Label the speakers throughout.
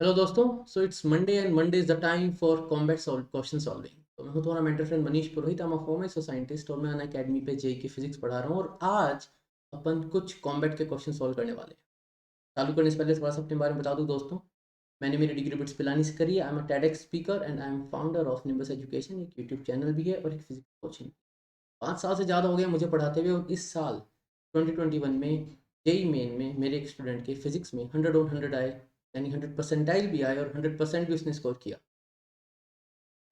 Speaker 1: Hello दोस्तों। So it's Monday and Monday is the time for combat question solving. तो मैं हूं तुम्हारा mentor friend Manish Purohit. I'm a former scientist और मैं अन अकेडमी पे जेई की फिजिक्स पढ़ा रहा हूँ और आज अपन कुछ कॉम्बैट के क्वेश्चन सॉल्व करने वाले हैं। चालू करने से पहले थोड़ा सा अपने बारे में बता दूं दोस्तों। मैंने मेरी डिग्री बिट्स पिलानी से करी है। I am a TEDx speaker and I am founder of nimbus education. एक यूट्यूब चैनल भी है और एक फिजिक्स कोचिंग। 5 साल से ज़्यादा हो गया मुझे पढ़ाते हुए और इस साल 2021 में जेई मेन में मेरे एक स्टूडेंट के फिजिक्स में 100 on 100 आए, यानी 100 परसेंटाइल भी आए और 100% भी उसने स्कोर किया।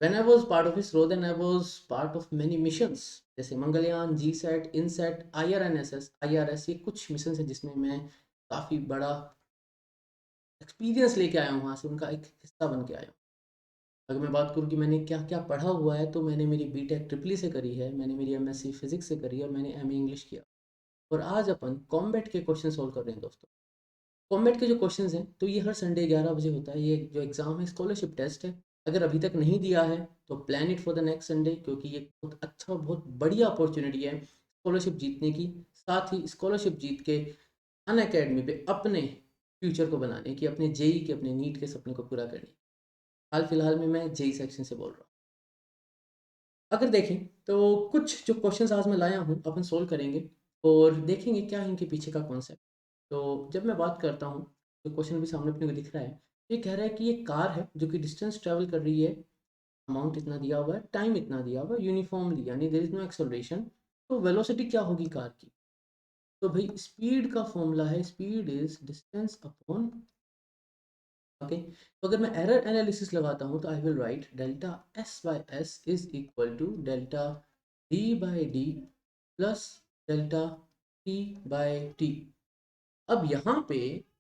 Speaker 1: When I was part of ISRO, then I was part of many missions जैसे Mangalyaan, GSAT, INSAT, IRNSS, IRS। ये कुछ मिशन है जिसमें मैं काफ़ी बड़ा एक्सपीरियंस लेके आया हूँ, वहाँ से उनका एक हिस्सा बन के आया हूँ। अगर मैं बात करूँ कि मैंने क्या क्या पढ़ा हुआ है, तो मैंने मेरी बीटेक ट्रिपली से करी है, मैंने मेरी एमएससी फिजिक्स से करी है और मैंने एमए इंग्लिश किया। और आज अपन कॉम्बैट के क्वेश्चन सोल्व कर रहे हैं दोस्तों। कॉम्बैट के जो क्वेश्चंस हैं तो ये हर संडे 11 बजे होता है। ये जो एग्ज़ाम है स्कॉलरशिप टेस्ट है। अगर अभी तक नहीं दिया है तो plan it for the next Sunday, क्योंकि ये बहुत अच्छा बहुत बढ़िया अपॉर्चुनिटी है स्कॉलरशिप जीतने की। साथ ही स्कॉलरशिप जीत के अन अकेडमी पे अपने फ्यूचर को बनाने की, अपने जेई के अपने नीट के सपने को पूरा करने की। हाल फिलहाल में मैं जेई सेक्शन से बोल रहा हूँ। अगर देखें तो कुछ जो क्वेश्चंस आज मैं लाया हूँ अपन सोल्व करेंगे और देखेंगे क्या है इनके पीछे का कॉन्सेप्ट। तो जब मैं बात करता हूँ, तो क्वेश्चन भी सामने अपने को दिख रहा है। ये कह रहा है कि ये कार है जो कि डिस्टेंस ट्रेवल कर रही है, अमाउंट इतना दिया हुआ है, टाइम इतना दिया हुआ है, यूनिफॉर्मली यानी देयर इज नो एक्सेलरेशन। तो वेलोसिटी क्या होगी कार की? तो भाई स्पीड का फॉर्मूला है, speed is distance upon. Okay, तो अगर मैं एरर एनालिसिस लगाता हूँ तो I will write delta S by S is equal to delta D by D plus delta T by T. अब यहाँ पे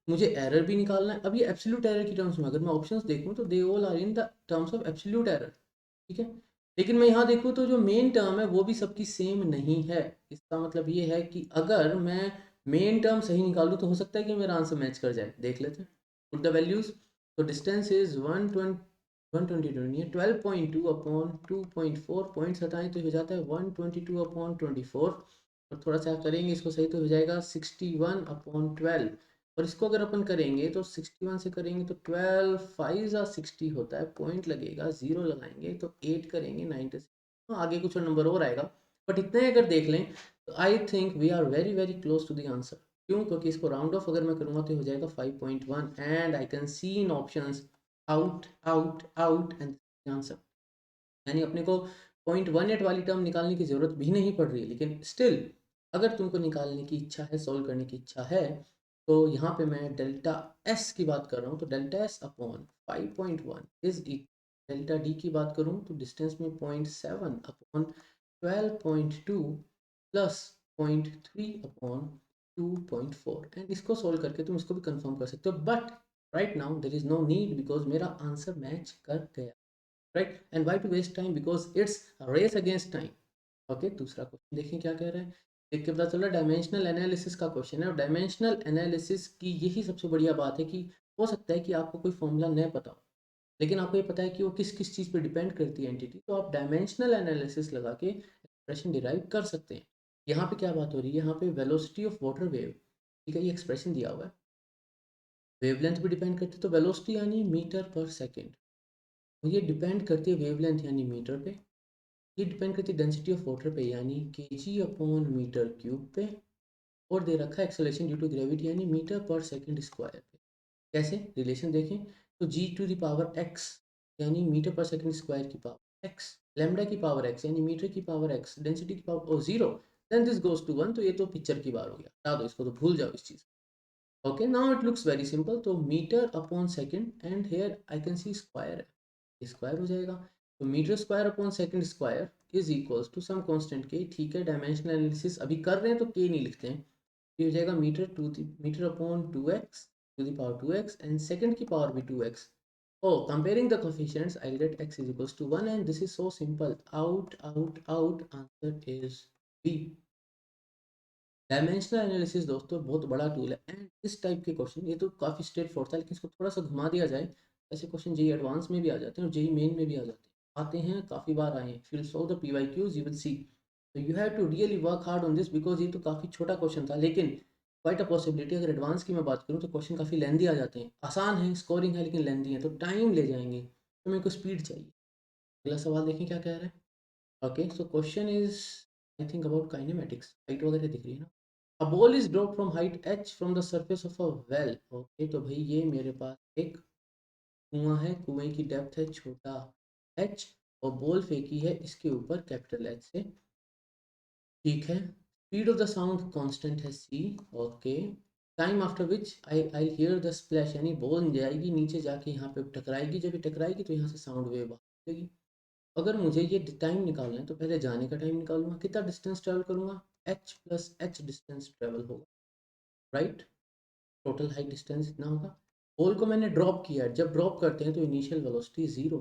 Speaker 1: मुझे एरर भी निकालना है। अब ये एब्सोल्यूट एरर की टर्म्स में अगर मैं ऑप्शंस देखूँ तो they all are in the terms of absolute error. ठीक है, लेकिन मैं यहाँ देखूँ तो जो मेन टर्म है वो भी सबकी सेम नहीं है। इसका मतलब ये है कि अगर मैं मेन टर्म सही निकालूँ तो हो सकता है कि मेरा आंसर मैच कर जाए। देख लेते हैं, पुट द वैल्यूज। तो डिस्टेंस इज 122 12.2 अपॉन 2.4, पॉइंट्स हटाएं तो हो जाता है 122 अपॉन 24। और थोड़ा सा करेंगे इसको सही तो हो जाएगा 61/12। और इसको अगर अपन करेंगे तो 61 से करेंगे तो 12 5 जा 60 होता है, पॉइंट लगेगा, जीरो लगाएंगे तो 8 करेंगे 96। तो आगे कुछ और नंबर और आएगा, बट इतने अगर देख लें तो I think we are very very close to the answer. क्यों? क्योंकि इसको राउंड ऑफ अगर मैं करूँगा तो हो जाएगा 5.1 and I can C in options out out out and answer. यानी अपने को 0.18 वाली टर्म निकालने की ज़रूरत भी नहीं पड़ रही है, लेकिन स्टिल अगर तुमको निकालने की इच्छा है, सॉल्व करने की इच्छा है, तो यहाँ पे मैं डेल्टा एस की बात कर रहा हूँ। तो delta S upon 5.1 is equal, delta D की बात करूँ तो डिस्टेंस में 0.7 अपॉन 12.2 प्लस 0.3 अपॉन 2.4। एंड इसको सोल्व करके तुम इसको भी कंफर्म कर सकते हो, but right now there is no need because मेरा आंसर मैच कर गया। Right, and why to waste time because it's race against time. Okay, दूसरा क्वेश्चन देखिए क्या कह रहा है। देख के पता चला डायमेंशनल एनालिसिस का क्वेश्चन है और डायमेंशनल एनालिसिस की यही सबसे बढ़िया बात है कि हो सकता है कि आपको कोई फॉर्मूला न पता हो, लेकिन आपको ये पता है कि वो किस किस चीज़ पे डिपेंड करती है एंटिटी, तो आप डायमेंशनल एनालिसिस लगा के एक्सप्रेशन डिराइव कर सकते हैं। यहाँ पे क्या बात हो रही है, यहाँ पे वेलोसिटी ऑफ वाटर वेव, ठीक है, ये एक्सप्रेशन दिया हुआ है। वेवलेंथ भी डिपेंड करती है, तो वेलोसिटी यानी मीटर पर सेकेंड, ये डिपेंड करती है वेवलेंथ यानी मीटर पे। ये डिपेंड करती है डेंसिटी ऑफ वाटर पे यानी केजी अपॉन मीटर क्यूब पे। और दे रखा है एक्सेलरेशन ड्यू टू ग्रेविटी यानी मीटर पर सेकंड स्क्वायर पे। कैसे रिलेशन देखें तो G to the power X यानी मीटर पर सेकंड स्क्वायर की पावर एक्स, लेमडा की पावर एक्स यानी मीटर की पावर एक्स, डेंसिटी की power of zero, then this goes to one. तो ये तो पिक्चर की बात हो गया, हटा दो इसको, तो भूल जाओ इस चीज़। Okay, now it looks very simple. तो metre upon second and here I can see square, square हो जाएगा। तो metre square upon second square is equals to some constant के। ठीक है, डायमेंशनल एनालिसिस अभी कर रहे हैं तो के नहीं लिखते हैं। ये हो जाएगा metre to metre upon 2x to the power 2x and second की पावर भी 2x। oh, comparing the coefficients I'll get x is equals to 1 and this is so simple, out out out, answer is b। Dimensional analysis दोस्तों बहुत बड़ा tool है and इस type के question, ये तो काफ़ी स्ट्रेट फॉरवर्ड था, लेकिन इसको थोड़ा सा घुमा दिया जाए, ऐसे क्वेश्चन जेई एडवांस में भी आ जाते हैं और जेई मेन में भी आ जाते हैं, आते हैं, काफ़ी बार आए हैं। If you solve the PYQs you will see. तो you have to really work hard on this because ये तो काफ़ी छोटा क्वेश्चन था, लेकिन क्वाइट अ पॉसिबिलिटी। अगर एडवांस की मैं बात करूँ तो क्वेश्चन काफ़ी लेंदी आ जाते हैं, आसान है, स्कोरिंग है, लेकिन लेंदी है, तो टाइम ले जाएंगे, तो मेरे को स्पीड चाहिए। अगला सवाल देखें क्या कह रहा है। Okay, so question is I think about kinematics, height वगैरह दिख रही है ना। A ball is drop from height h from the surface of a well. Okay, तो भाई ये मेरे पास एक कुआं है, कुएं की डेप्थ है छोटा h, और बॉल फेंकी है इसके ऊपर कैपिटल H से, ठीक है। Speed of the sound constant है c। Okay, time after which I hear the splash, यानी बॉल जाएगी नीचे जाके यहाँ पे टकराएगी, जब ये टकराएगी तो यहाँ से साउंड वेव आएगी। अगर मुझे ये टाइम निकालना है तो पहले जाने का टाइम निकालूंगा, कितना डिस्टेंस ट्रैवल करूंगा, h plus h distance travel होगा, राइट। टोटल हाइट डिस्टेंस इतना होगा। बॉल को मैंने ड्रॉप किया, जब ड्रॉप करते हैं तो इनिशियल वेलोसिटी जीरो,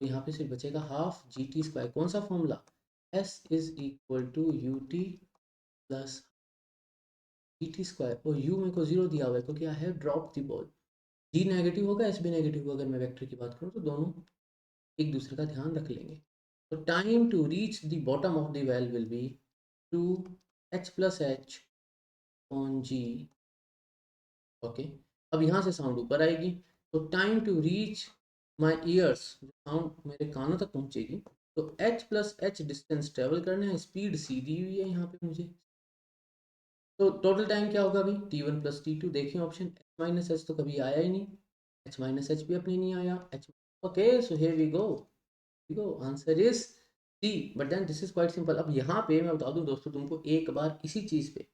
Speaker 1: तो यहाँ पे सिर्फ बचेगा हाफ जी टी स्क्वायर। कौन सा formula, s is equal to U T plus G T square, और u मेरे को जीरो दिया हुआ है क्योंकि I have drop the ball. g negative होगा, s भी नेगेटिव होगा, अगर मैं वेक्टर की बात करूँ तो दोनों एक दूसरे का ध्यान रख लेंगे। तो time to reach the bottom of the well will be 2h plus h on g. Okay, अब यहाँ से साउंड ऊपर आएगी, तो time to reach my ears, sound मेरे कानों तक पहुँचेगी, तो h plus h distance travel करना है, स्पीड सी दी हुई है यहाँ पे मुझे। तो टोटल टाइम क्या होगा अभी, t1 प्लस t2। देखिए ऑप्शन h माइनस एच तो कभी आया ही नहीं, h माइनस एच भी अपने नहीं आया h। Okay, so here we go, answer is C. But then this is quite simple. अब यहाँ पे मैं बता दूं दोस्तों तुमको, एक बार इसी चीज़ पे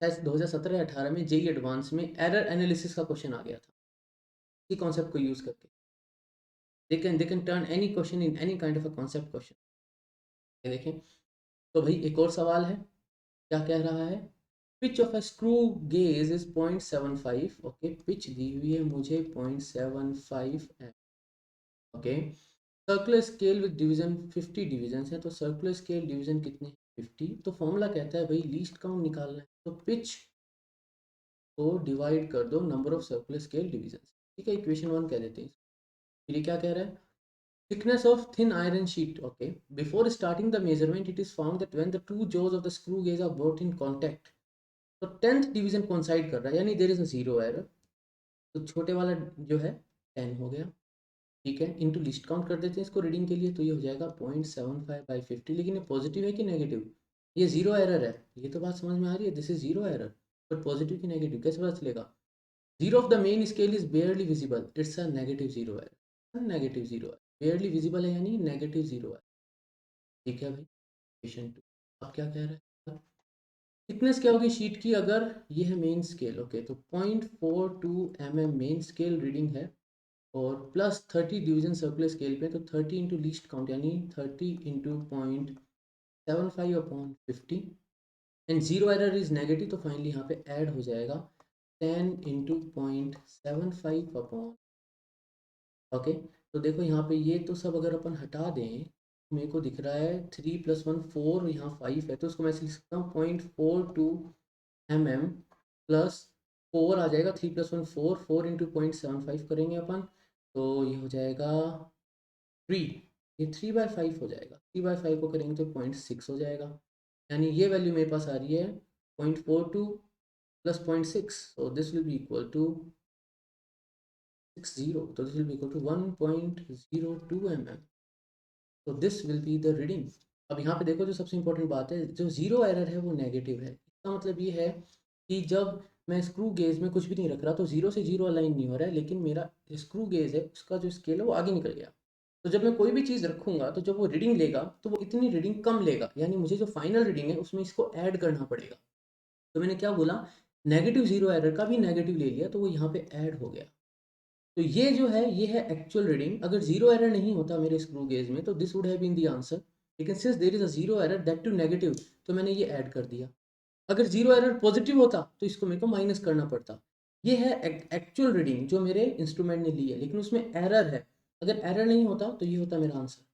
Speaker 1: शायद 2017-18 में जेई एडवांस में एरर एनालिसिस का क्वेश्चन आ गया था, इसी कॉन्सेप्ट को यूज करके they can turn any question in any kind of a concept question. देखें, तो भाई एक और सवाल है, क्या कह रहा है, pitch of a screw gauge is 0.75। Okay, pitch दी हुई है मुझे 0.75 M. Okay, circular scale with division 50 division है, तो सर्कुलर स्केल डिवीजन कितने 50, तो फॉर्मूला कहता है भाई लीस्ट काउंट निकालना है, तो पिच को डिवाइड कर दो number of circular scale division, ठीक है, इक्वेशन 1 कह देते हैं। फिर ये क्या कह रहा है, thickness of thin iron sheet। okay, before starting the measurement it is found that when the two jaws of the screw gauge are brought in contact, तो 10th डिवीजन कोइंसाइड कर रहा है, यानी there is a zero error, तो छोटे वाला जो है 10 हो गया, ठीक है, इनटू लिस्ट काउंट कर देते हैं इसको रीडिंग के लिए, तो ये हो जाएगा 0.75/50। लेकिन ये पॉजिटिव है कि नेगेटिव, ये जीरो एरर है, ये तो बात समझ में आ रही है, this is zero error, but positive की नेगेटिव कैसे पता चलेगा, zero of the main scale is बेयरली visible, it's a negative zero error, negative zero है, बेयरली विजिबल है यानी नेगेटिव जीरो है, ठीक है भाई। क्वेश्चन 2 अब क्या कह रहा है, थिकनेस क्या होगी शीट की, अगर ये है मेन स्केल, ओके, तो 0.42 मेन स्केल रीडिंग है, और प्लस 30 डिवीजन सर्कुलर स्केल पे, तो 30 इंटू लीस्ट काउंट यानी 30 into 0.75/50, and zero error is negative, तो फाइनली यहाँ पे ऐड हो जाएगा 10 इंटू 0.75 ओके। तो देखो यहाँ पे ये तो सब अगर अपन हटा दें, मेरे को दिख रहा है 3 + 1 4, यहाँ 5 है, तो उसको मैं ऐसे लिख सकता हूँ 0.42 प्लस 4 आ जाएगा, 3 + 1 4, 4 इंटू 0.75 करेंगे अपन, तो ये हो जाएगा 3, ये 3/5 हो जाएगा, 3/5 को करेंगे तो 0.6 हो जाएगा, यानी ये वैल्यू मेरे पास आ रही है 0.42 plus 0.6, so this will be equal to 60, तो this will be equal to 1.02 mm, तो this will be the reading. अब यहाँ पे देखो, जो सबसे इंपॉर्टेंट बात है, जो जीरो एरर है वो नेगेटिव है, इसका मतलब ये है कि जब मैं स्क्रू गेज में कुछ भी नहीं रख रहा तो जीरो से जीरो अलाइन नहीं हो रहा है, लेकिन मेरा स्क्रू गेज है उसका जो स्केल है वो आगे निकल गया, तो जब मैं कोई भी चीज़ रखूंगा तो जब वो रीडिंग लेगा तो वो इतनी रीडिंग कम लेगा, यानी मुझे जो फाइनल रीडिंग है उसमें इसको ऐड करना पड़ेगा। तो मैंने क्या बोला, नेगेटिव जीरो एरर का भी नेगेटिव ले लिया, तो वो यहाँ पे ऐड हो गया, तो ये जो है ये है एक्चुअल रीडिंग। अगर जीरो एरर नहीं होता मेरे स्क्रू गेज में तो this would have been the answer, लेकिन since there is a zero error that two negative, तो मैंने ये ऐड कर दिया। अगर जीरो एरर पॉजिटिव होता तो इसको मेरे को माइनस करना पड़ता। ये है एक्चुअल रीडिंग जो मेरे इंस्ट्रूमेंट ने ली है, लेकिन उसमें एरर है, अगर एरर नहीं होता तो ये होता मेरा आंसर,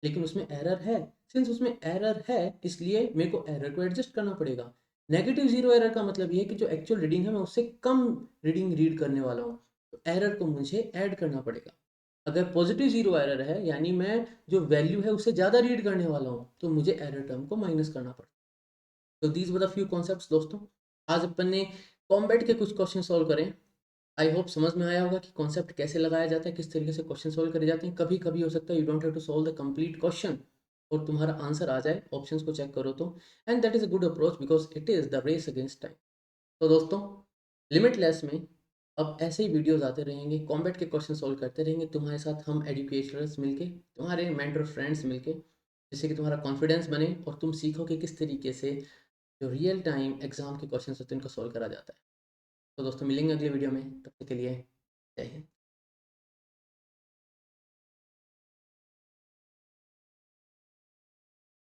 Speaker 1: लेकिन उसमें एरर है, सिंस उसमें एरर है इसलिए मेरे को एरर को एडजस्ट करना पड़ेगा। नेगेटिव जीरो एरर का मतलब ये है कि जो एक्चुअल रीडिंग है मैं उससे कम रीडिंग रीड करने वाला हूँ, तो एरर को मुझे ऐड करना पड़ेगा। अगर पॉजिटिव जीरो एरर है यानी मैं जो वैल्यू है उससे ज़्यादा रीड करने वाला हूँ, तो मुझे एरर टर्म को माइनस करना पड़ता है। तो these were the few concepts दोस्तों, आज अपन ने कॉम्बैट के कुछ क्वेश्चन सॉल्व करें। आई होप समझ में आया होगा कि कॉन्सेप्ट कैसे लगाया जाता है, किस तरीके से क्वेश्चन सॉल्व करे जाते हैं। कभी कभी हो सकता है you don't have to solve the complete question और तुम्हारा आंसर आ जाए ऑप्शंस को चेक करो तो, and that is a good approach because it is the race against time. तो दोस्तों, लिमिटलेस में अब ऐसे ही वीडियोस आते रहेंगे, कॉम्बैट के क्वेश्चन सॉल्व करते रहेंगे तुम्हारे साथ, हम एजुकेशनर्स मिलके, तुम्हारे मेंटर फ्रेंड्स मिलके, जिससे कि तुम्हारा कॉन्फिडेंस बने और तुम सीखो कि किस तरीके से जो रियल टाइम एग्जाम के क्वेश्चन होते हैं उनको सॉल्व करा जाता है। तो दोस्तों, मिलेंगे अगले वीडियो में, तब तक के लिए जय हिंद।